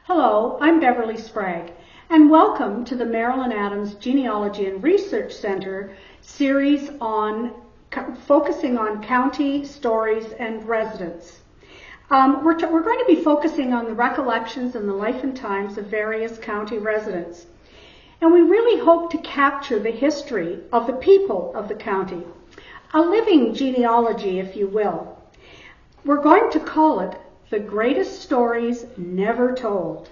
Hello, I'm Beverly Sprague, and welcome to the Marilyn Adams Genealogy and Research Center series on focusing on county stories and residents. We're going to be focusing on the recollections and the life and times of various county residents. And we really hope to capture the history of the people of the county, a living genealogy, if you will. We're going to call it The Greatest Stories Never Told.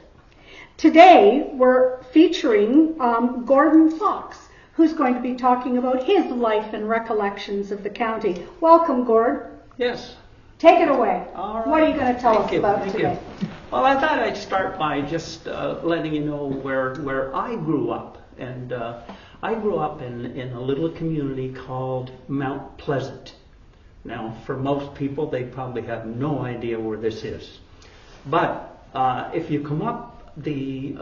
Today, we're featuring Gordon Fox, who's going to be talking about his life and recollections of the county. Welcome, Gord. Yes. Take it away. All right. What are you going to tell us about Thank today? you. Well, I thought I'd start by just letting you know where I grew up. And I grew up in a little community called Mount Pleasant. Now, for most people, they probably have no idea where this is. But if you come up the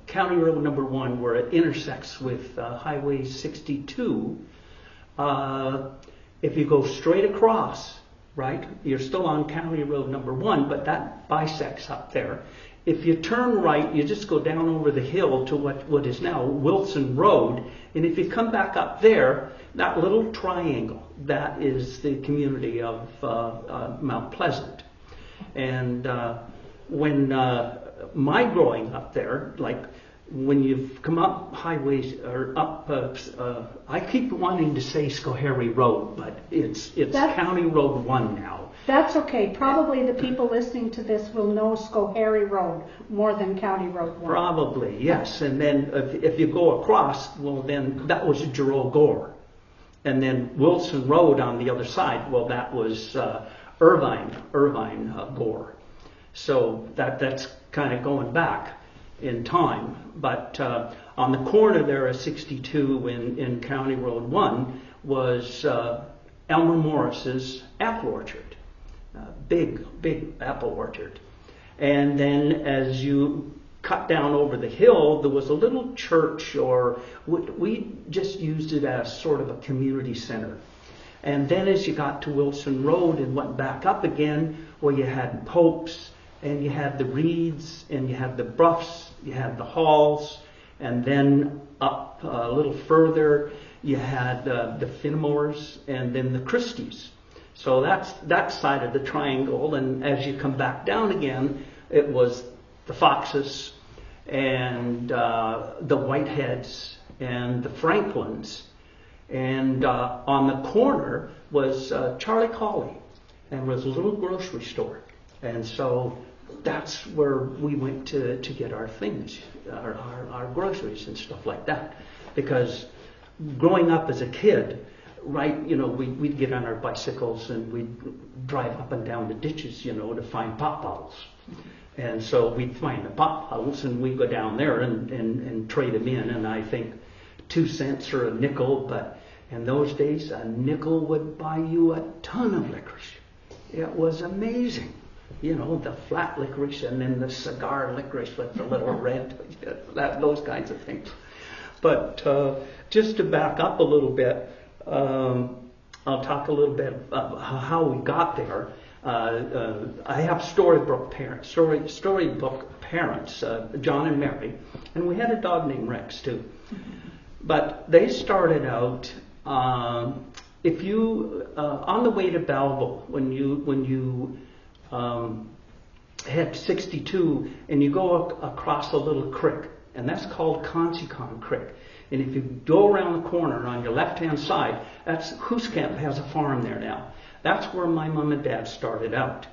County Road number 1, where it intersects with Highway 62, if you go straight across, right, you're still on County Road number 1, but that bisects up there. If you turn right, you just go down over the hill to what is now Wilson Road, and if you come back up there, that little triangle, that is the community of Mount Pleasant. And when my growing up there, like when you've come up highways or up, I keep wanting to say Schoharie Road, but it's County Road 1 now. That's okay. Probably the people listening to this will know Schoharie Road more than County Road 1. Probably, yes. And then if you go across, well, then that was Giroux Gore. And then Wilson Road on the other side, well, that was Irvine Gore. So that's kind of going back in time. But on the corner there of 62 in County Road 1 was Elmer Morris's apple orchard. Big apple orchard. And then as you cut down over the hill, there was a little church, or we just used it as sort of a community center. And then as you got to Wilson Road and went back up again, well, you had Pope's, and you had the Reeds, and you had the Bruffs, you had the Halls, and then up a little further, you had the Finnemores, and then the Christies. So that's that side of the triangle, and as you come back down again, it was the Foxes and the Whiteheads and the Franklins. And on the corner was Charlie Colley, and was a little grocery store. And so that's where we went to get our things, our groceries and stuff like that. Because growing up as a kid, right, we'd get on our bicycles and we'd drive up and down the ditches, to find pop bottles. And so we'd find the pop bottles and we'd go down there and trade them in. And I think 2 cents or a nickel, but in those days, a nickel would buy you a ton of licorice. It was amazing. The flat licorice and then the cigar licorice with the little red, those kinds of things. But just to back up a little bit, I'll talk a little bit about how we got there. I have storybook parents, John and Mary, and we had a dog named Rex too. But they started out, if you on the way to Belleville, when you head 62 and you go across a little creek, and that's called Consecon Creek. And if you go around the corner on your left-hand side, that's Hooskamp has a farm there now. That's where my mom and dad started out.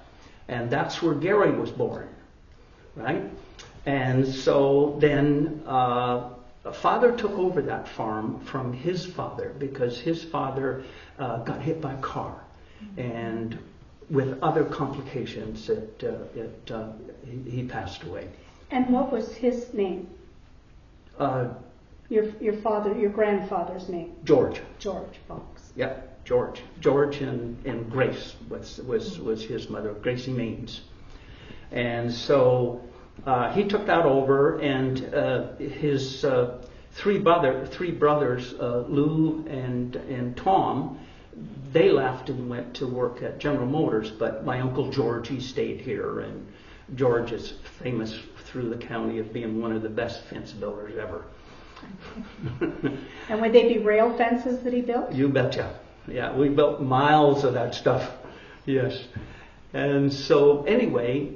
And that's where Gary was born, right? And so then father took over that farm from his father because his father got hit by a car. And with other complications, he passed away. And what was his name? Your grandfather's name? George. George Fox. Yeah, George. George and Grace was his mother, Gracie Maines. And so he took that over, and his three brothers, Lou and Tom, they left and went to work at General Motors, but my Uncle George, he stayed here, and George is famous through the county of being one of the best fence builders ever. And would they be rail fences that he built? You betcha. Yeah, we built miles of that stuff. Yes. And so anyway,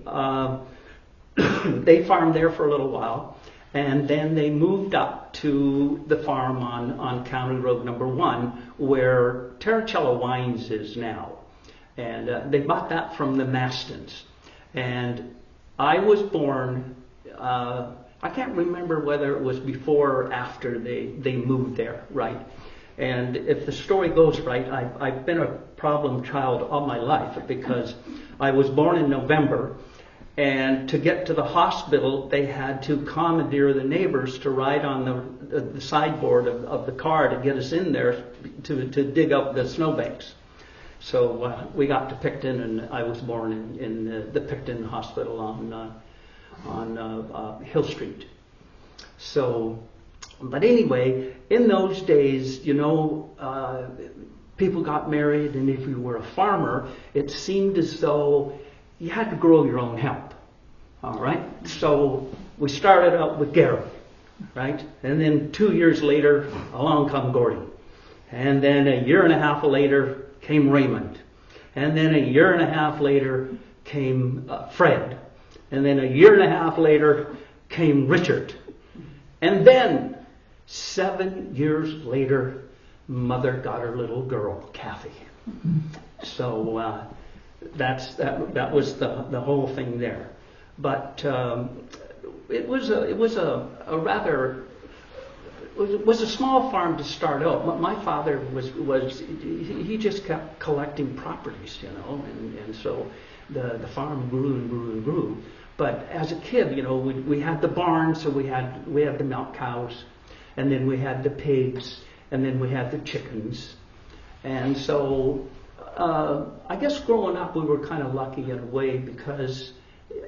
they farmed there for a little while, and then they moved up to the farm on County Road number 1, where Terracella Wines is now. And they bought that from the Mastons. And I was born, I can't remember whether it was before or after they moved there, right? And if the story goes right, I've been a problem child all my life, because I was born in November, and to get to the hospital, they had to commandeer the neighbors to ride on the sideboard of the car to get us in there to dig up the snowbanks. So we got to Picton, and I was born in the Picton Hospital on Hill Street. So, but anyway, in those days, people got married, and if you were a farmer, it seemed as though you had to grow your own hemp. All right? So we started out with Gary, right? And then 2 years later, along come Gordy. And then a year and a half later came Raymond. And then a year and a half later came Fred. And then a year and a half later came Richard. And then 7 years later, Mother got her little girl, Kathy. So that was the whole thing there. But it was a small farm to start out. My father he just kept collecting properties, and so the farm grew and grew and grew. But as a kid, we had the barn, so we had the milk cows, and then we had the pigs, and then we had the chickens. And so I guess growing up, we were kind of lucky in a way, because,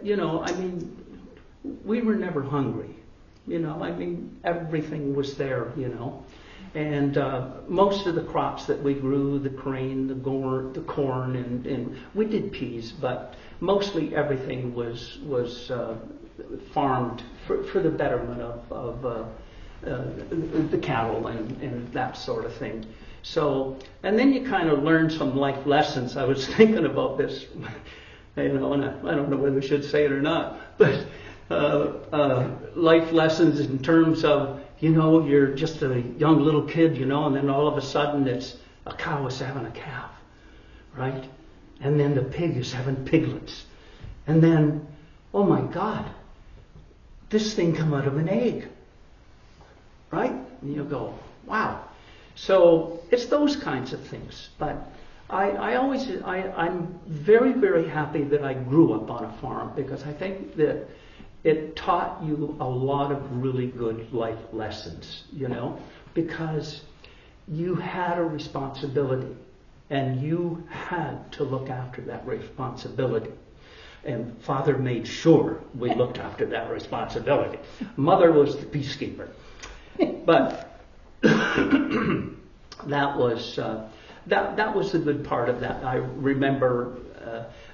we were never hungry. Everything was there, And most of the crops that we grew, the grain, the corn, and we did peas, but mostly everything was farmed for the betterment of the cattle and that sort of thing. So, and then you kind of learn some life lessons. I was thinking about this, and I don't know whether I should say it or not, but life lessons in terms of, you're just a young little kid, and then all of a sudden it's a cow is having a calf, right? And then the pig is having piglets. And then, oh my God, this thing come out of an egg, right? And you go, wow. So it's those kinds of things. But I'm very, very happy that I grew up on a farm, because I think that it taught you a lot of really good life lessons, because you had a responsibility, and you had to look after that responsibility. And Father made sure we looked after that responsibility. Mother was the peacekeeper. But that was the good part of that. I remember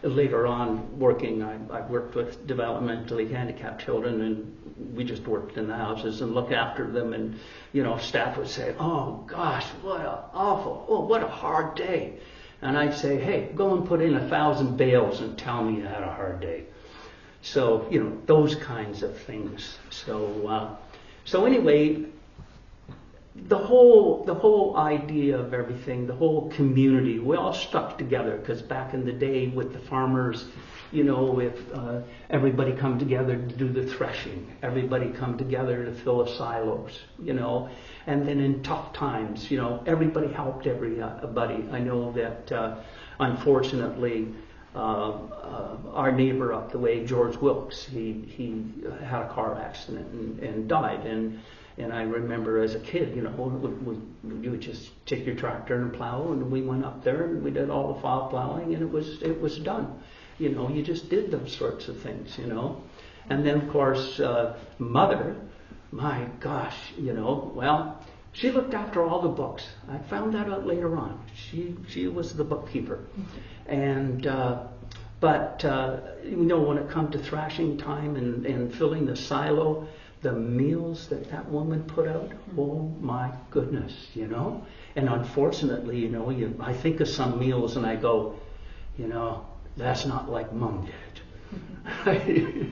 later on working. I worked with developmentally handicapped children, and we just worked in the houses and looked after them. And staff would say, "Oh gosh, what a hard day." And I'd say, "Hey, go and put in 1,000 bales and tell me you had a hard day." So those kinds of things. So anyway. The whole idea of everything, the whole community, we all stuck together, because back in the day with the farmers, if everybody come together to do the threshing, everybody come together to fill the silos, and then in tough times, everybody helped everybody. I know that unfortunately our neighbor up the way, George Wilkes, he had a car accident and died. And I remember as a kid, you would just take your tractor and plow, and we went up there and we did all the fall plowing, and it was done. You just did those sorts of things, And then of course, Mother, my gosh, well, she looked after all the books. I found that out later on. She was the bookkeeper, and But when it come to thrashing time and filling the silo, the meals that woman put out, oh my goodness, And unfortunately, I think of some meals and I go, that's not like Mom did it.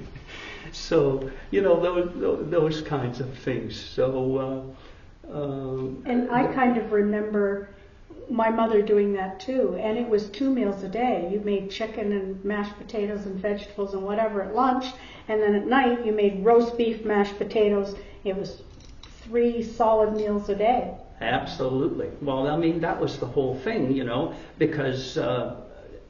So, those kinds of things. So, and I kind of remember my mother doing that too, and it was 2 meals a day. You made chicken and mashed potatoes and vegetables and whatever at lunch, and then at night you made roast beef, mashed potatoes. It was 3 solid meals a day. Absolutely. Well, I mean, that was the whole thing, because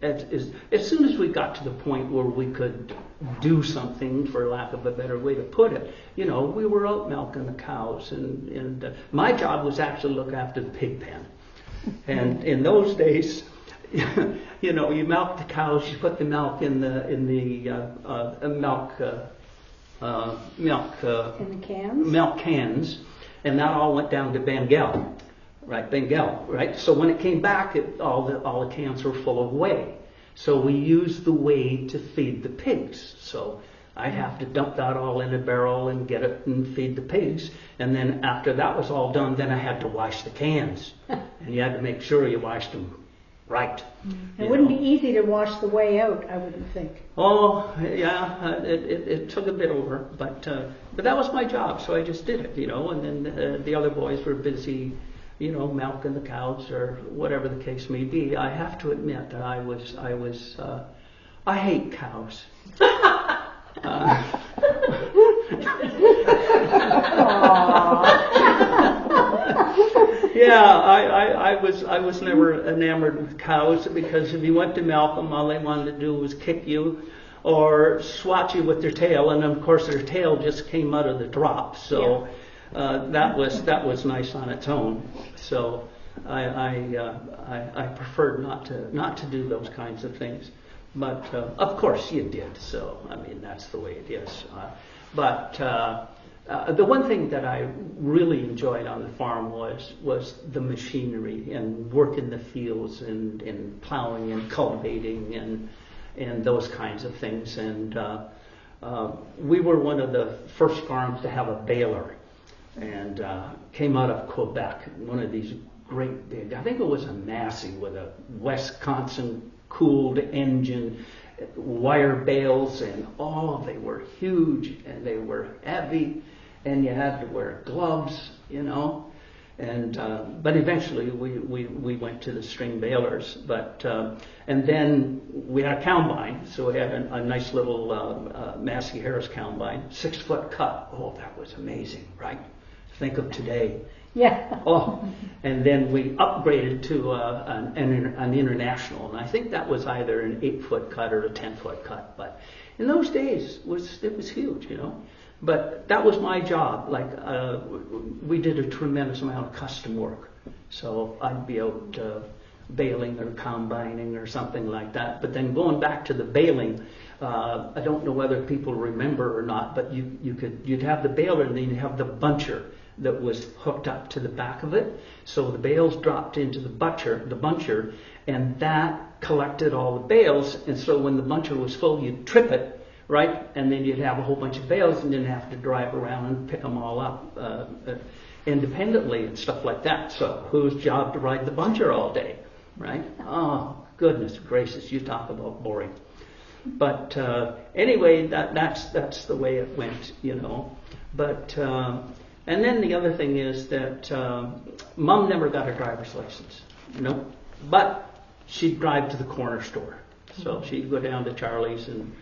as soon as we got to the point where we could do something, for lack of a better way to put it, we were out milking the cows, and my job was actually to look after the pig pen. And in those days, you milk the cows, you put the milk in the milk cans, and that all went down to Bengal, right? So when it came back, all the cans were full of whey. So we used the whey to feed the pigs. So I have to dump that all in a barrel and get it and feed the pigs. And then after that was all done, then I had to wash the cans. And you had to make sure you washed them right. It wouldn't be easy to wash the whey out, I wouldn't think. Oh, yeah, it took a bit over. But that was my job, so I just did it, And then the other boys were busy, milking the cows or whatever the case may be. I have to admit that I hate cows. Yeah, I was never enamored with cows, because if you went to milk them, all they wanted to do was kick you or swat you with their tail, and of course their tail just came out of the drop. So that was nice on its own. So I preferred not to do those kinds of things. But of course you did, so I mean that's the way it is. But the one thing that I really enjoyed on the farm was the machinery and work in the fields and plowing and cultivating and those kinds of things. And we were one of the first farms to have a baler, and came out of Quebec, one of these great big, I think it was a Massey with a Wisconsin cooled engine, wire bales, and they were huge and they were heavy, and you had to wear gloves, And but eventually we went to the string balers, and then we had a combine, so we had a nice little Massey Harris combine, 6-foot cut. Oh, that was amazing, right? Think of today. Yeah. And then we upgraded to an international, and I think that was either an 8-foot cut or a 10-foot cut. But in those days, it was huge, But that was my job. Like we did a tremendous amount of custom work, so I'd be out baling or combining or something like that. But then going back to the baling, I don't know whether people remember or not, but you'd have the baler and then you'd have the buncher that was hooked up to the back of it. So the bales dropped into the buncher, and that collected all the bales. And so when the buncher was full, you'd trip it, right? And then you'd have a whole bunch of bales and didn't have to drive around and pick them all up independently and stuff like that. So whose job to ride the buncher all day, right? Oh, goodness gracious, you talk about boring. But anyway, that's the way it went, But and then the other thing is that Mom never got a driver's license, but she'd drive to the corner store. So she'd go down to Charlie's and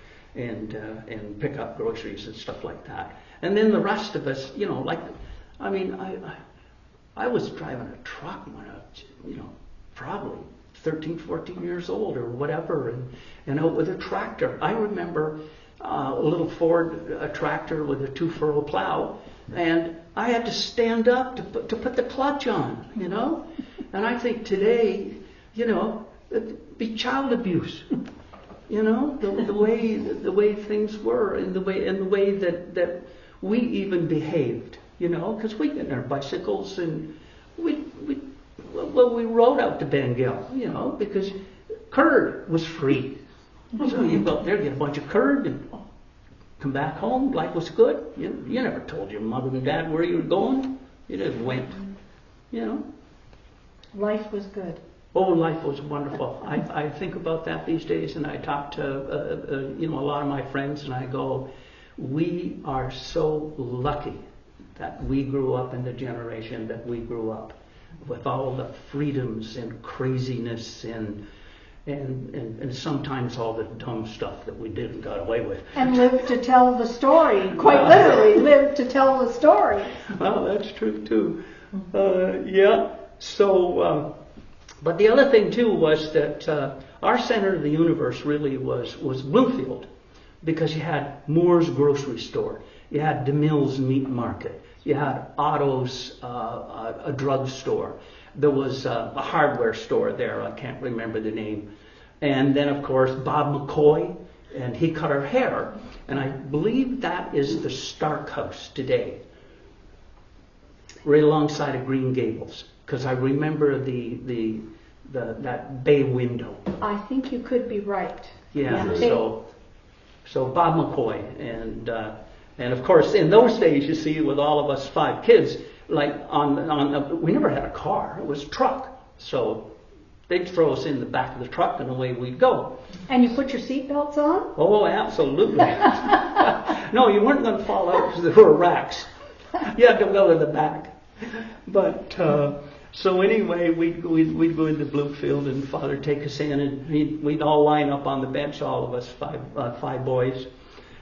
pick up groceries and stuff like that. And then the rest of us, I was driving a truck when I was, probably 13, 14 years old or whatever, and out with a tractor. I remember a little Ford tractor with a 2-furrow plow, and I had to stand up to put the clutch on, And I think today, it'd be child abuse, the way things were, and the way that we even behaved, because we got our bicycles and we rode out to Bengal, because curd was free, So you go up there, get a bunch of curd, and come back home. Life was good. You never told your mother and dad where you were going. You just went. Life was good. Oh, life was wonderful. I think about that these days, and I talk to a lot of my friends, and I go, we are so lucky that we grew up in the generation that we grew up, with all the freedoms and craziness and sometimes all the dumb stuff that we did and got away with. And lived to tell the story, quite literally, lived to tell the story. Well, that's true too. Yeah. So, but the other thing too was that our center of the universe really was Bloomfield, because you had Moore's grocery store, you had DeMille's meat market, you had Otto's a drug store. There was a hardware store there. I can't remember the name. And then, of course, Bob McCoy, and he cut our hair. And I believe that is the Stark House today, right alongside of Green Gables, because I remember that bay window. I think you could be right. Yeah. So Bob McCoy, and of course, in those days, you see, with all of us 5 kids. Like we never had a car. It was a truck. So they'd throw us in the back of the truck and away we'd go. And you put your seatbelts on? Oh, absolutely. No, you weren't going to fall out because there were racks. You had to go to the back. But so anyway, we'd go into Bloomfield, and Father'd take us in, and we'd all line up on the bench, all of us 5 boys.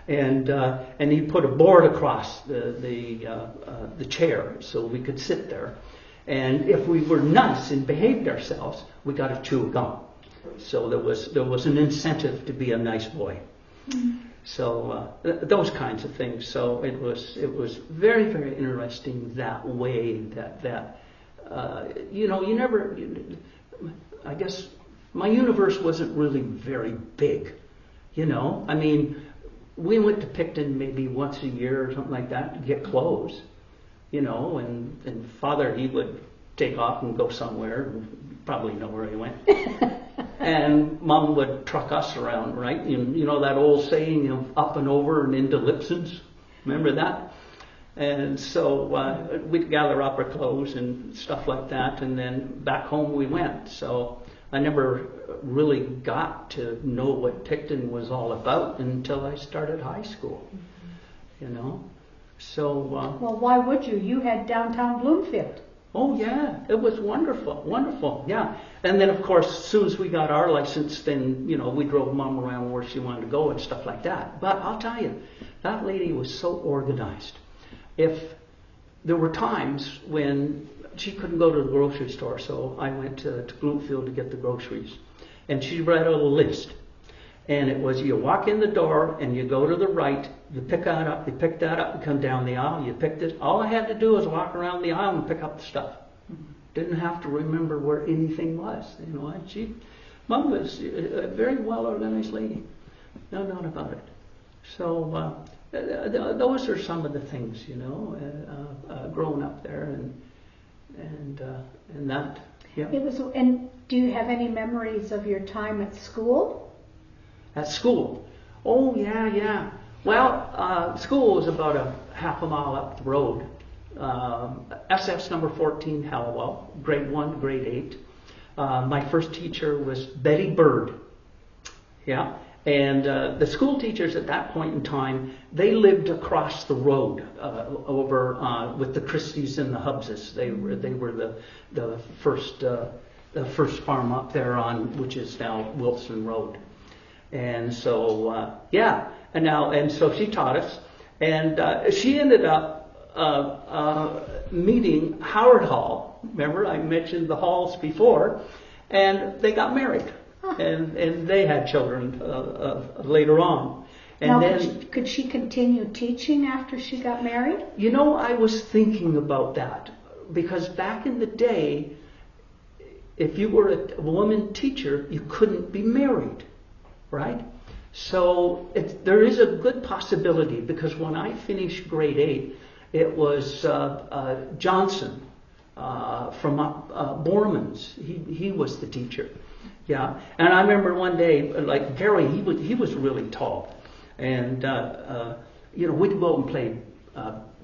And he put a board across the chair so we could sit there. And if we were nice and behaved ourselves, we got to chew a gum. So there was an incentive to be a nice boy. Mm-hmm. So those kinds of things. So it was very, very interesting that way that you never. I guess my universe wasn't really very big. I mean. We went to Picton maybe once a year or something like that to get clothes, and Father, he would take off and go somewhere, you probably know where he went. And Mom would truck us around, right? That old saying of up and over and into Lipson's, remember that? And so we'd gather up our clothes and stuff like that, and then back home we went. So I never really got to know what Picton was all about until I started high school, So. Well, why would you? You had downtown Bloomfield. Oh yeah, it was wonderful, yeah. And then of course, as soon as we got our license, then we drove Mom around where she wanted to go and stuff like that. But I'll tell you, that lady was so organized. If there were times when she couldn't go to the grocery store, so I went to Bloomfield to get the groceries. And she read a list. And it was, you walk in the door and you go to the right, you pick that up, you come down the aisle, you picked it. All I had to do was walk around the aisle and pick up the stuff. Didn't have to remember where anything was. And Mom was a very well organized lady. No doubt about it. So those are some of the things, growing up there and that. Yeah. And do you have any memories of your time at school? At school? Oh, yeah. Well, school was about a half a mile up the road. SS number 14, Hallowell, grade 1 to grade 8. My first teacher was Betty Bird. Yeah. And the school teachers at that point in time, they lived across the road over with the Christies and the Hubbses. They were the first farm up there on which is now Wilson Road. And so and so she taught us, and she ended up meeting Howard Hall. Remember, I mentioned the Halls before, and they got married. And they had children later on. And now, then, could she continue teaching after she got married? I was thinking about that, because back in the day, if you were a woman teacher, you couldn't be married, right? So there is a good possibility, because when I finished grade 8, it was Johnson from Borman's. He was the teacher. Yeah, and I remember one day, like Gary, he was really tall, and you know, we'd go out and play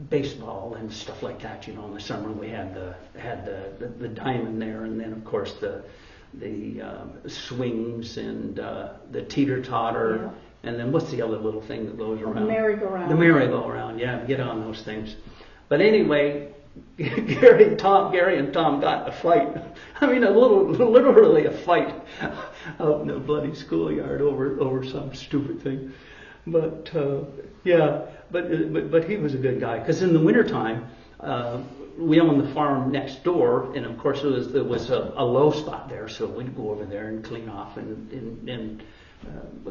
baseball and stuff like that. You know, in the summer we had the diamond there, and then of course the swings and the teeter totter, yeah. And then what's the other little thing that goes around? The merry-go-round. The merry-go-round, yeah, get on those things. But anyway, Gary and Tom got in a fight. I mean, literally a fight out in the bloody schoolyard over some stupid thing. But yeah, but he was a good guy, because in the wintertime, we owned the farm next door, and of course there was a low spot there, so we'd go over there and clean off and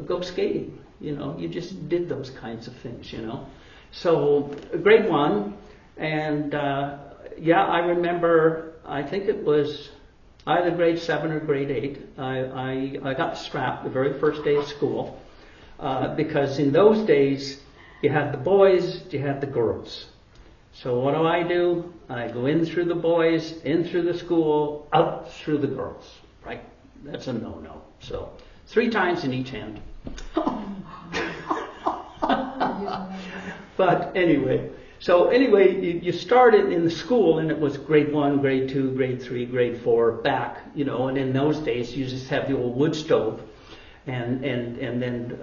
go skating. You know, you just did those kinds of things. You know, so grade 1, and yeah, I remember. I think it was either grade 7 or grade 8. I got strapped the very first day of school, because in those days you had the boys, you had the girls. So what do? I go in through the boys, in through the school, out through the girls. Right? That's a no-no. So 3 times in each hand. But anyway, you started in the school, and it was grade 1, grade 2, grade 3, grade 4 back, you know, and in those days you just have the old wood stove and then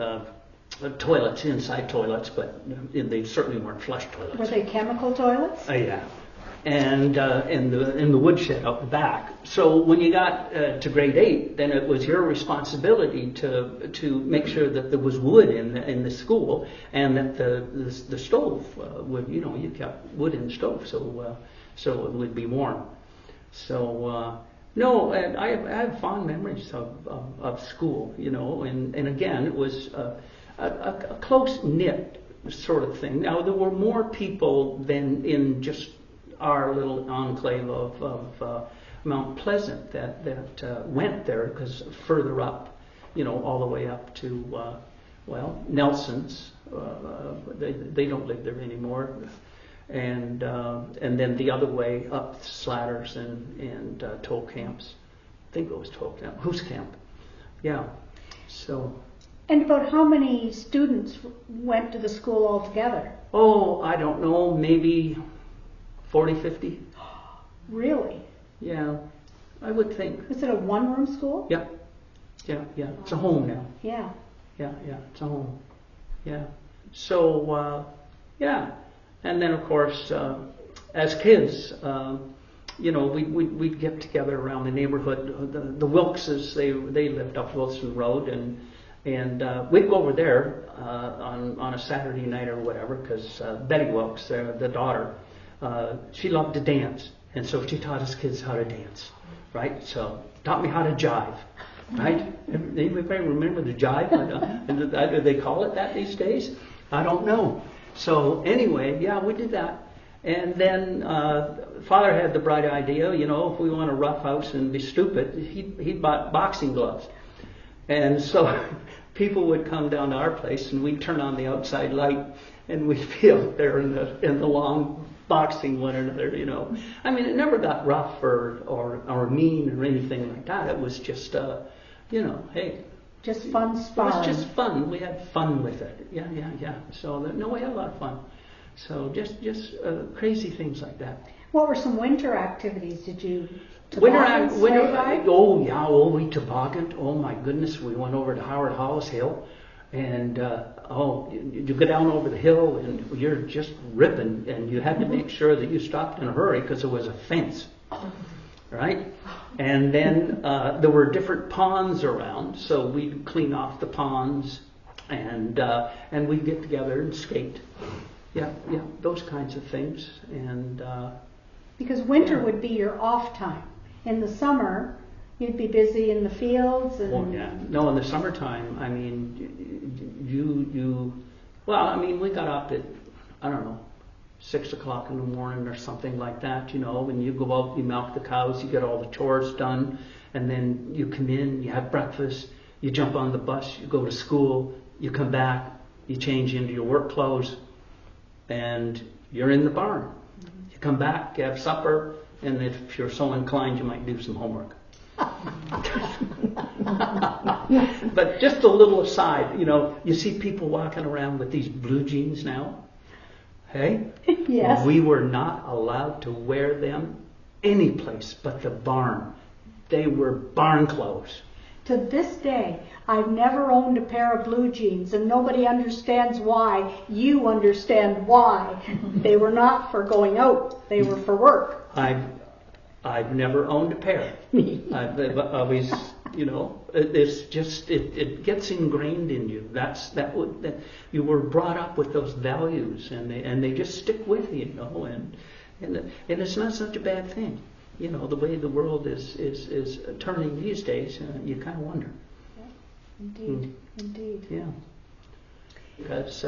toilets, inside toilets, but they certainly weren't flush toilets. Were they chemical toilets? Yeah. And the woodshed out the back. So when you got to grade 8, then it was your responsibility to make sure that there was wood in the school, and that the stove would, you know, you kept wood in the stove so it would be warm. So no, and I have fond memories of school, you know, and again it was a close knit sort of thing. Now there were more people than in just our little enclave of Mount Pleasant that went there, because further up, you know, all the way up to Nelson's, they don't live there anymore, and then the other way up Slatters and Toll Camps. I think it was Toll Camp, Hoos Camp, yeah. So. And about how many students went to the school altogether? Oh, I don't know, maybe 40, 50. Really? Yeah, I would think. Is it a one-room school? Yeah. It's a home now. Yeah. Yeah, it's a home. Yeah. So, yeah. And then, of course, as kids, you know, we'd get together around the neighborhood. The Wilkses, they lived up Wilson Road, and we'd go over there on a Saturday night or whatever, because Betty Wilkes, the daughter, she loved to dance, and so she taught us kids how to dance, right? So taught me how to jive, right? Anybody remember the jive? Do they call it that these days? I don't know. So anyway, yeah, we did that. And then Father had the bright idea, you know, if we want to rough house and be stupid, he'd bought boxing gloves. And so people would come down to our place, and we'd turn on the outside light, and we'd be out there in the lawn boxing one another, you know. I mean, it never got rough or mean or anything like that. It was just, you know, hey. Just fun sparring. It was just fun. We had fun with it. Yeah. So, no, we had a lot of fun. So, just crazy things like that. What were some winter activities? Did you winter? Oh, yeah. Oh, we tobogganed. Oh, my goodness. We went over to Howard Hall's Hill. And, you go down over the hill, and you're just ripping, and you had to make sure that you stopped in a hurry, because there was a fence, right? And then there were different ponds around, so we'd clean off the ponds, and we'd get together and skate. Yeah, those kinds of things. And because winter would be your off time. In the summer, you'd be busy in the fields. And oh, yeah. No, in the summertime, I mean, we got up at, I don't know, 6 o'clock in the morning or something like that, you know, and you go out, you milk the cows, you get all the chores done, and then you come in, you have breakfast, you jump on the bus, you go to school, you come back, you change into your work clothes, and you're in the barn. You come back, you have supper, and if you're so inclined, you might do some homework. But just a little aside, you see people walking around with these blue jeans now. Hey? Yes. We were not allowed to wear them any place but the barn. They were barn clothes. To this day, I've never owned a pair of blue jeans, and nobody understands why. You understand why. They were not for going out. They were for work. I've never owned a pair. I've always, it's just it gets ingrained in you. That you were brought up with those values, and they just stick with you, and it's not such a bad thing. The way the world is turning these days, you kind of wonder. Yeah, indeed. Yeah. Because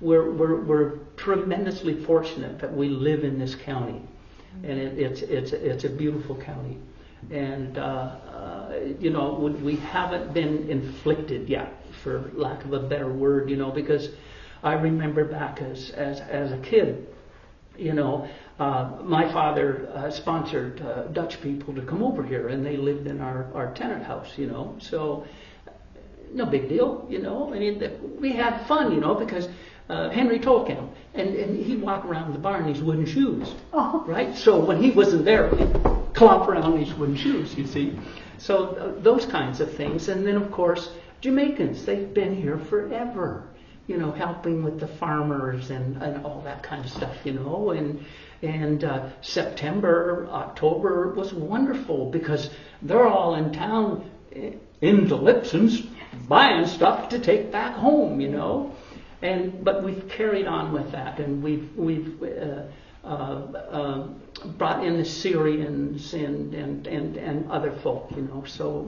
we're tremendously fortunate that we live in this county, and it's a beautiful county, and we haven't been inflicted yet, for lack of a better word, because I remember back as a kid, my father sponsored Dutch people to come over here, and they lived in our tenant house, so no big deal, I mean, we had fun, because Henry Tolkien, and he'd walk around the barn in his wooden shoes, right? So when he wasn't there, he'd clomp around in his wooden shoes, you see. So those kinds of things. And then, of course, Jamaicans, they've been here forever, helping with the farmers and all that kind of stuff, and September, October was wonderful because they're all in town in the Lipsons buying stuff to take back home, but we've carried on with that, and we've brought in the Syrians and other folk, so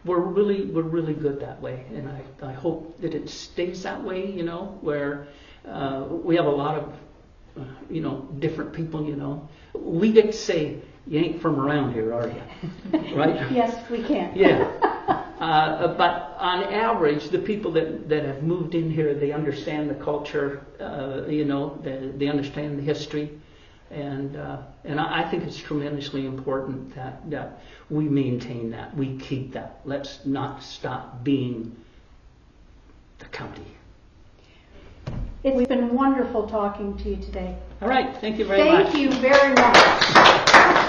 we're really good that way, and I hope that it stays that way, where we have a lot of different people, we get to say, you ain't from around here, are you? Right? Yes, we can. Yeah. But on average, the people that have moved in here, they understand the culture, they understand the history, and I think it's tremendously important that we maintain that, we keep that. Let's not stop being the county. It's been wonderful talking to you today. All right, thank you very much. Thank you very much.